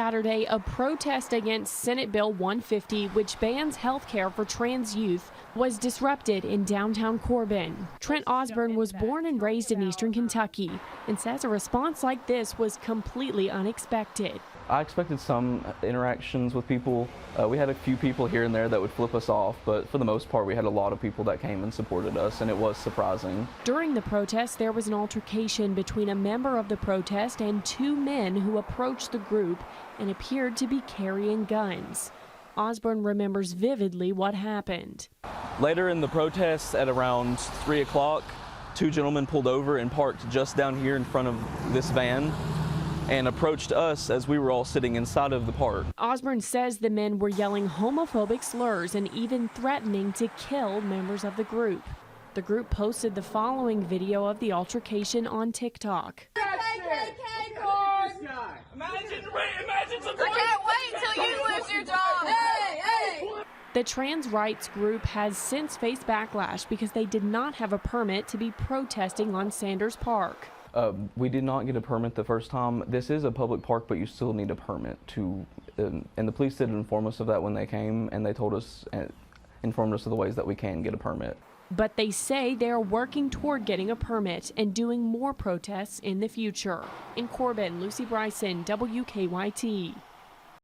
Saturday, a protest against Senate Bill 150, which bans health care for trans youth, was disrupted in downtown Corbin. Trent Osborne was born and raised in eastern Kentucky and says a response like this was completely unexpected. I expected some interactions with people. We had a few people here and there that would flip us off, but for the most part, we had a lot of people that came and supported us, and it was surprising. During the protest, there was an altercation between a member of the protest and two men who approached the group and appeared to be carrying guns. Osborne remembers vividly what happened. Later in the protest, at around 3 o'clock, two gentlemen pulled over and parked just down here in front of this van and approached us as we were all sitting inside of the park. Osborne says the men were yelling homophobic slurs and even threatening to kill members of the group. The group posted the following video of the altercation on TikTok. Imagine some. I can't wait till you lose your job. Hey! The trans rights group has since faced backlash because they did not have a permit to be protesting on Sanders Park. We did not get a permit the first time. This is a public park, but you still need a permit to, and the police did inform us of that when they came, and they told us, informed us of the ways that we can get a permit. But they say they are working toward getting a permit and doing more protests in the future. In Corbin, Lucy Bryson, WKYT.